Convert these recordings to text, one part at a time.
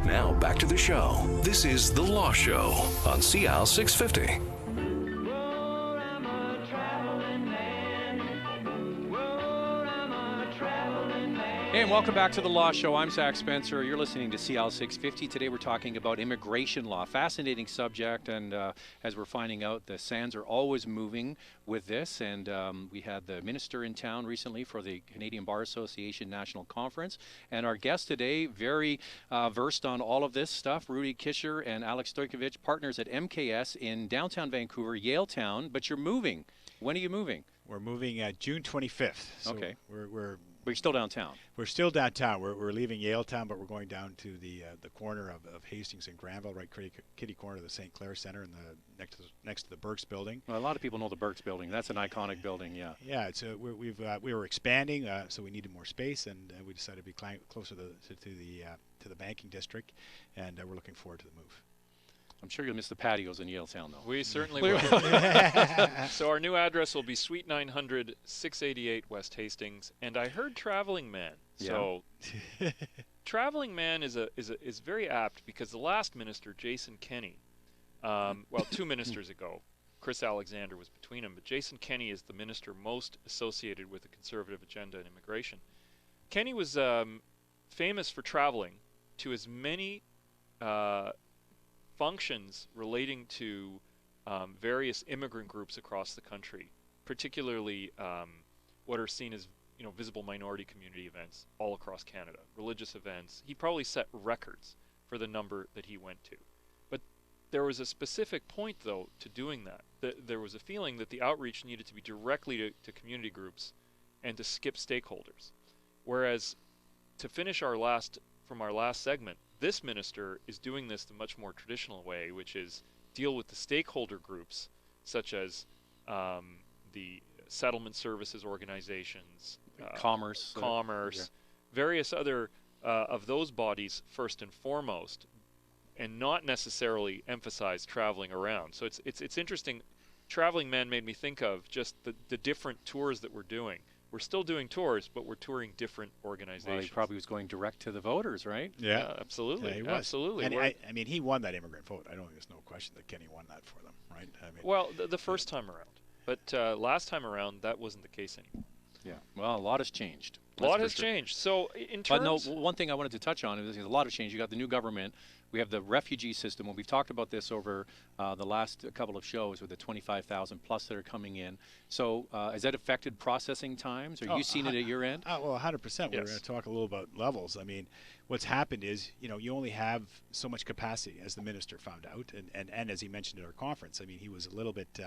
Now back to the show. This is The Law Show on CL 650. Hey, and welcome back to The Law Show. I'm Zach Spencer. You're listening to CL 650. Today we're talking about immigration law. Fascinating subject, and as we're finding out, the sands are always moving with this. And we had the minister in town recently for the Canadian Bar Association National Conference. And our guest today, very versed on all of this stuff, Rudy Kisher and Alex Stojkovic, partners at MKS in downtown Vancouver, Yaletown. But you're moving. When are you moving? We're moving June 25th. So okay. But you're still downtown. We're still downtown. We're leaving Yaletown, but we're going down to the corner of Hastings and Granville, right kitty corner of the St. Clair Center, and next to the Burke's building. Well, a lot of people know the Burke's building. That's an iconic building. Yeah. Yeah. It's we were expanding, so we needed more space, and we decided to be closer to the banking district, and we're looking forward to the move. I'm sure you'll miss the patios in Yaletown, though. We certainly will. So our new address will be Suite 900, 688 West Hastings. And I heard Traveling Man. Yeah. So Traveling Man is very apt because the last minister, Jason Kenney, well, 2 ministers ago, Chris Alexander was between them, but Jason Kenney is the minister most associated with the conservative agenda in immigration. Kenney was famous for traveling to as many functions relating to various immigrant groups across the country, particularly what are seen as visible minority community events all across Canada, religious events. He probably set records for the number that he went to. But there was a specific point, though, to doing that. There was a feeling that the outreach needed to be directly to community groups and to skip stakeholders. Whereas to finish our last segment, this minister is doing this the much more traditional way, which is deal with the stakeholder groups, such as the settlement services organizations, commerce, various other of those bodies first and foremost, and not necessarily emphasize traveling around. So it's interesting. Traveling Man made me think of just the different tours that we're doing. We're still doing tours, but we're touring different organizations. Well, he probably was going direct to the voters, right? Yeah, absolutely. Yeah, he was. Absolutely. And I mean, he won that immigrant vote. I don't think there's no question that Kenney won that for them, right? I mean, well, the first time around. But last time around, that wasn't the case anymore. Yeah. Well, a lot has changed. A lot has changed. So in terms... But no, one thing I wanted to touch on is a lot of change. You got the new government. We have the refugee system. Well, we've talked about this over the last couple of shows with the 25,000 plus that are coming in. So has that affected processing times? Are you seeing it at your end? Well, 100%. Yes. We're going to talk a little about levels. I mean, what's happened is, you only have so much capacity, as the minister found out, and as he mentioned at our conference. I mean, he was a little bit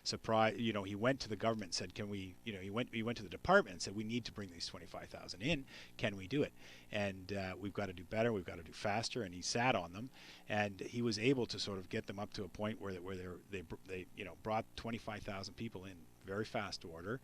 surprised. He went to the government and said, can we, he went to the department and said, we need to bring these 25,000 in. Can we do it? And we've got to do better. We've got to do faster. And he sat on them, and he was able to sort of get them up to a point where they brought 25,000 people in very fast order,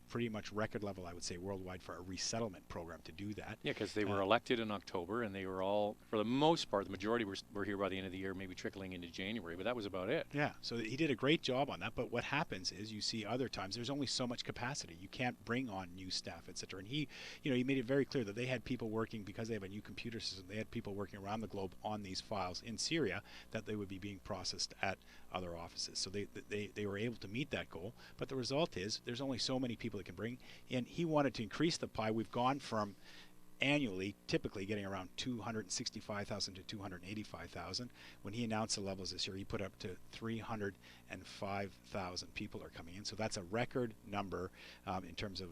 pretty much record level, I would say, worldwide for a resettlement program to do that. Yeah, because they were elected in October, and they were all, for the most part, the majority were here by the end of the year, maybe trickling into January, but that was about it. Yeah, so he did a great job on that, but what happens is you see other times there's only so much capacity. You can't bring on new staff, etc. And he made it very clear that they had people working, because they have a new computer system, they had people working around the globe on these files in Syria that they would be being processed at other offices. So they were able to meet that goal, but the result is there's only so many people that can bring, and he wanted to increase the pie. We've gone from annually typically getting around 265,000 to 285,000. When he announced the levels this year, he put up to 305,000 people are coming in. So that's a record number in terms of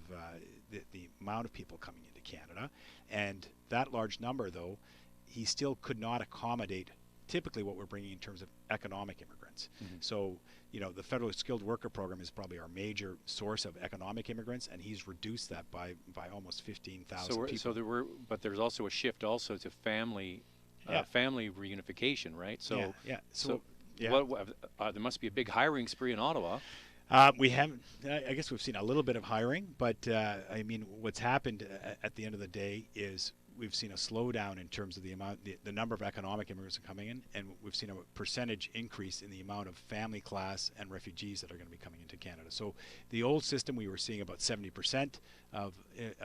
the amount of people coming into Canada. And that large number, though, he still could not accommodate typically what we're bringing in terms of economic immigrants. Mm-hmm. So, the federal skilled worker program is probably our major source of economic immigrants, and he's reduced that by almost 15,000 people. So but there's also a shift also to family reunification, right? So there must be a big hiring spree in Ottawa. We haven't. I guess we've seen a little bit of hiring, but I mean, what's happened at the end of the day is we've seen a slowdown in terms of the number of economic immigrants coming in, and we've seen a percentage increase in the amount of family class and refugees that are going to be coming into Canada. So the old system, we were seeing about 70% of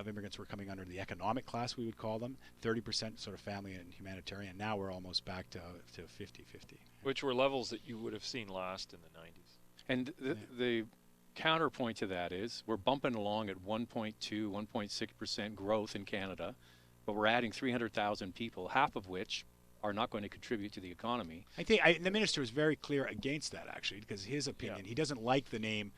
immigrants were coming under the economic class, we would call them, 30% sort of family and humanitarian. Now we're almost back to 50-50. Which were levels that you would have seen last in the 90s. And the counterpoint to that is we're bumping along at 1.2, 1.6% growth in Canada, but we're adding 300,000 people, half of which are not going to contribute to the economy. I think the minister is very clear against that, actually, because his opinion, he doesn't like the name,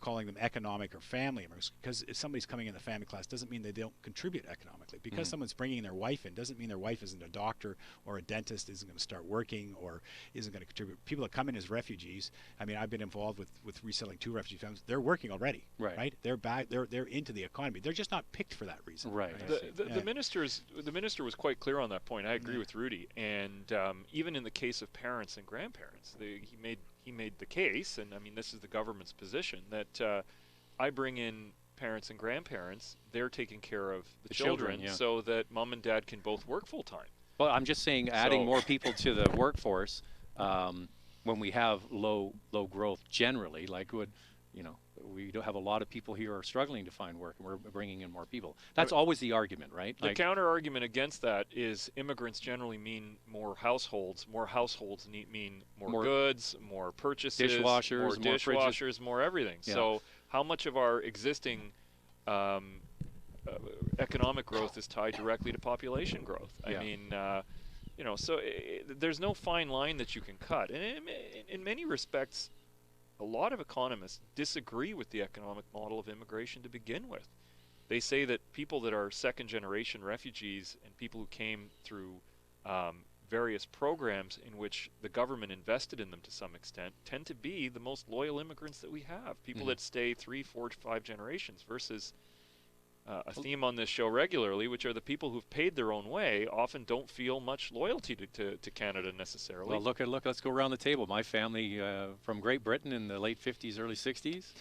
calling them economic or family immigrants, because if somebody's coming in the family class doesn't mean they don't contribute economically. Because someone's bringing their wife in doesn't mean their wife isn't a doctor or a dentist, isn't going to start working or isn't going to contribute. People that come in as refugees, I mean, I've been involved with reselling 2 refugee families. They're working already, right? They're back. They're into the economy. They're just not picked for that reason. Right. The minister was quite clear on that point. I agree with Rudy, and even in the case of parents and grandparents, he made the case, and I mean this is the government's position, that I bring in parents and grandparents, they're taking care of the children so that mom and dad can both work full time. Well, I'm just saying adding more people to the workforce when we have low growth generally, like we don't have a lot of people here who are struggling to find work, and we're bringing in more people. That's always the argument, right? The counter argument against that is immigrants generally mean more households. More households mean more goods, more purchases, dishwashers, more everything. Yeah. So how much of our existing economic growth is tied directly to population growth? I mean, so there's no fine line that you can cut. And in many respects, a lot of economists disagree with the economic model of immigration to begin with. They say that people that are second-generation refugees and people who came through various programs in which the government invested in them to some extent tend to be the most loyal immigrants that we have. People that stay 3, 4, 5 generations versus a theme on this show regularly, which are the people who've paid their own way, often don't feel much loyalty to Canada necessarily. Well, look, let's go around the table. My family from Great Britain in the late 50s, early 60s.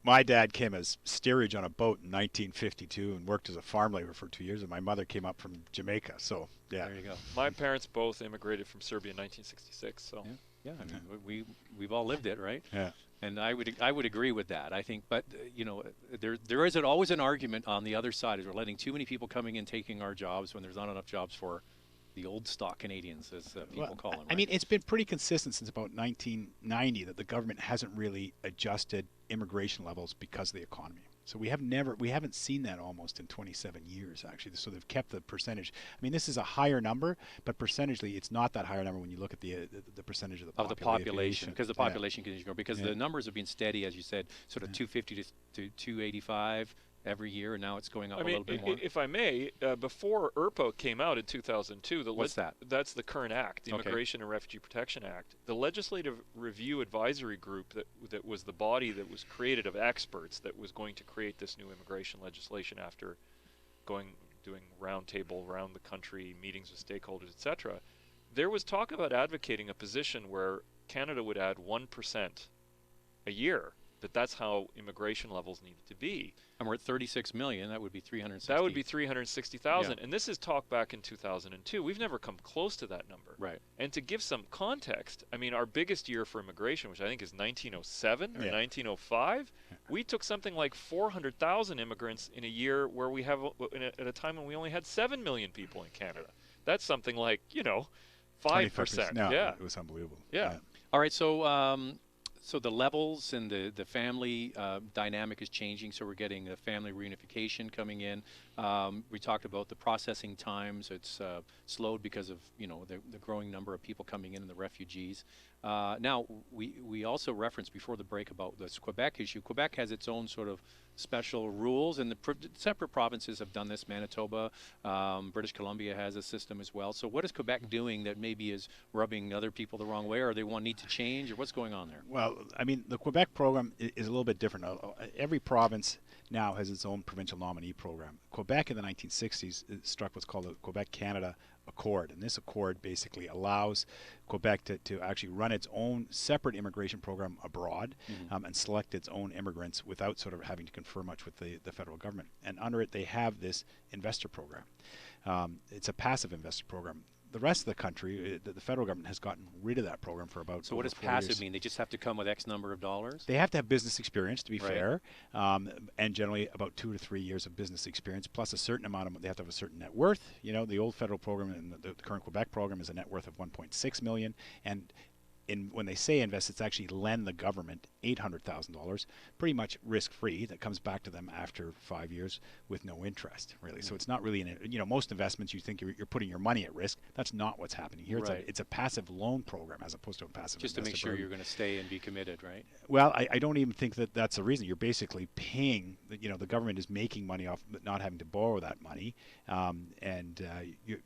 My dad came as steerage on a boat in 1952 and worked as a farm laborer for 2 years, and my mother came up from Jamaica. So, yeah. There you go. My parents both immigrated from Serbia in 1966. So, yeah, I mean, we've all lived it, right? Yeah. And I would agree with that. I think, but there is always an argument on the other side, is we're letting too many people coming in taking our jobs when there's not enough jobs for the old stock Canadians, as people call them. Right? I mean, it's been pretty consistent since about 1990 that the government hasn't really adjusted immigration levels because of the economy. So we haven't seen that almost in 27 years, actually. So they've kept the percentage. I mean, this is a higher number, but percenagely, it's not that higher number when you look at the percentage of the population, because the population continues to grow. Because the numbers have been steady, as you said, sort of 250 to 285 every year, and now it's going up a little bit more. If I may, before IRPA came out in 2002, what's that? That's the current act, the Immigration and Refugee Protection Act. The Legislative Review Advisory Group that was the body that was created of experts that was going to create this new immigration legislation after doing roundtable around the country, meetings with stakeholders, etc. There was talk about advocating a position where Canada would add 1% a year. That's how immigration levels needed to be. And we're at 36 million. That would be 360. That would be 360,000. And this is talk back in 2002. We've never come close to that number. Right. And to give some context, I mean, our biggest year for immigration, which I think is 1907 or 1905, we took something like 400,000 immigrants in a year where we have at a time when we only had 7 million people in Canada. That's something like 5%. No, yeah, it was unbelievable. Yeah. All right. So the levels and the family dynamic is changing, so we're getting a family reunification coming in. We talked about the processing times. It's slowed because of the growing number of people coming in and the refugees. Now, we also referenced before the break about this Quebec issue. Quebec has its own sort of special rules, and the separate provinces have done this. Manitoba, British Columbia has a system as well. So what is Quebec doing that maybe is rubbing other people the wrong way, or they need to change, or what's going on there? Well, I mean, the Quebec program is a little bit different. Every province now has its own provincial nominee program. Quebec in the 1960s struck what's called the Quebec-Canada Accord, and this accord basically allows Quebec to actually run its own separate immigration program abroad, and select its own immigrants without sort of having to confer much with the federal government. And under it, they have this investor program. It's a passive investor program. The rest of the country, the federal government has gotten rid of that program for about. So what does passive mean? They just have to come with X number of dollars? They have to have business experience, to be fair, and generally about 2 to 3 years of business experience, plus a certain amount of, they have to have a certain net worth. You know, the old federal program and the current Quebec program is a net worth of $1.6 million, and when they say invest, it's actually lend the government $800,000, pretty much risk-free. That comes back to them after 5 years with no interest, really. So it's not really, most investments you think you're putting your money at risk. That's not what's happening here. It's a passive loan program as opposed to a passive just to make sure you're going to stay and be committed, right? Well, I don't even think that's the reason. You're basically paying, the government is making money off not having to borrow that money, and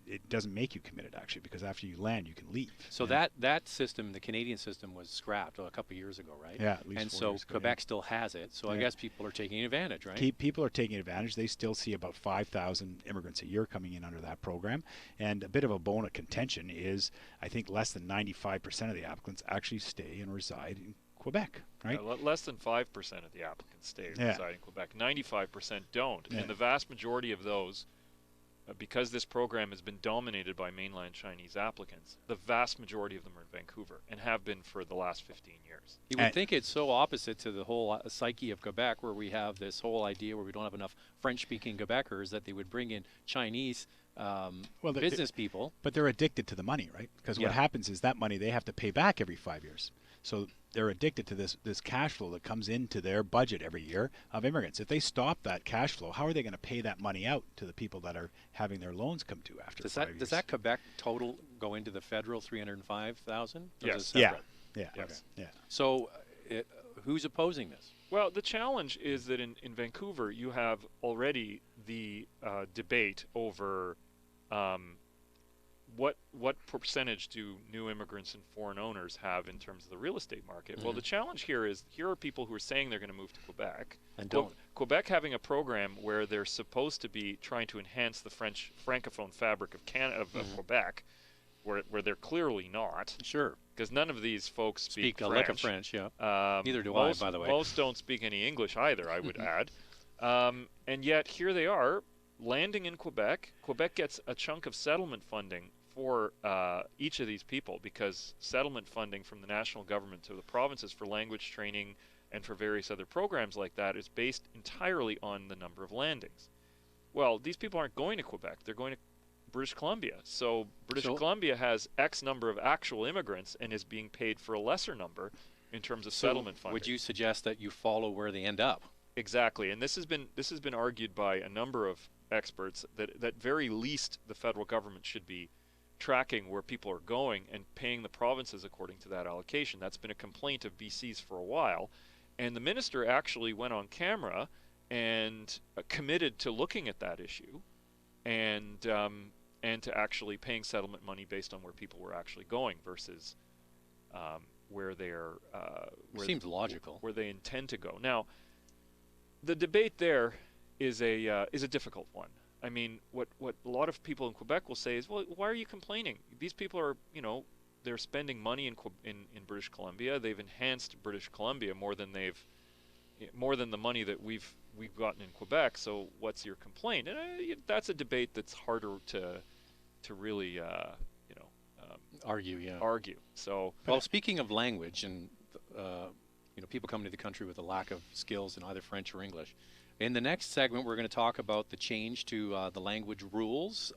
it doesn't make you committed, actually, because after you land, you can leave. So that system, the Canadian system, was scrapped a couple of years ago, right? Yeah, at least and 4 so years ago, Quebec still has it. So I guess people are taking advantage, right? People are taking advantage. They still see about 5,000 immigrants a year coming in under that program. And a bit of a bone of contention is, I think less than 95% of the applicants actually stay and reside in Quebec, right? Less than 5% of the applicants stay and reside in Quebec. 95% don't. And the vast majority of those, because this program has been dominated by mainland Chinese applicants, the vast majority of them are in Vancouver and have been for the last 15 years. You would think it's so opposite to the whole psyche of Quebec, where we have this whole idea where we don't have enough French-speaking Quebecers, that they would bring in Chinese business people. But they're addicted to the money, right? Because what happens is that money they have to pay back every 5 years. So they're addicted to this cash flow that comes into their budget every year of immigrants. If they stop that cash flow, how are they going to pay that money out to the people that are having their loans come due after 5 years? Does that Quebec total go into the federal 305,000? Yes. Yeah. Yes. Okay. Yeah. So who's opposing this? Well, the challenge is that in Vancouver, you have already the debate over what percentage do new immigrants and foreign owners have in terms of the real estate market? Well, the challenge here is, here are people who are saying they're going to move to Quebec. And don't. Quebec having a program where they're supposed to be trying to enhance the French francophone fabric of Canada, of Quebec, where they're clearly not. Sure. Because none of these folks speak a French. lick of French, yeah. Neither do I, by the way. Most don't speak any English either, I would add. And yet, here they are, landing in Quebec. Quebec gets a chunk of settlement funding for each of these people, because settlement funding from the national government to the provinces for language training and for various other programs like that is based entirely on the number of landings. Well, these people aren't going to Quebec. They're going to British Columbia. So British Columbia has X number of actual immigrants and is being paid for a lesser number in terms of settlement funding. Would you suggest that you follow where they end up? Exactly. And this has been argued by a number of experts that very least the federal government should be tracking where people are going and paying the provinces according to that allocation. That's been a complaint of BC's for a while. And the minister actually went on camera and committed to looking at that issue and to actually paying settlement money based on where people were actually going versus where they're seems logical, where they intend to go. Now, the debate there is a difficult one. I mean, what a lot of people in Quebec will say is, well, why are you complaining? These people are, they're spending money in British Columbia. They've enhanced British Columbia more than the money that we've gotten in Quebec. So what's your complaint? And that's a debate that's harder to really argue. Yeah. Argue. So well, speaking of language and people coming to the country with a lack of skills in either French or English. In the next segment, we're going to talk about the change to the language rules,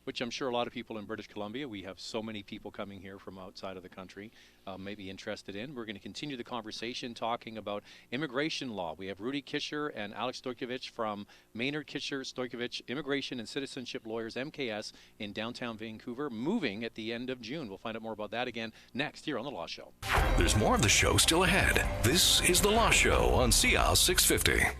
which I'm sure a lot of people in British Columbia, we have so many people coming here from outside of the country, may be interested in. We're going to continue the conversation talking about immigration law. We have Rudy Kisher and Alex Stojkovic from Maynard Kisher Stojkovic Immigration and Citizenship Lawyers, MKS, in downtown Vancouver, moving at the end of June. We'll find out more about that again next here on The Law Show. There's more of the show still ahead. This is The Law Show on CL 650.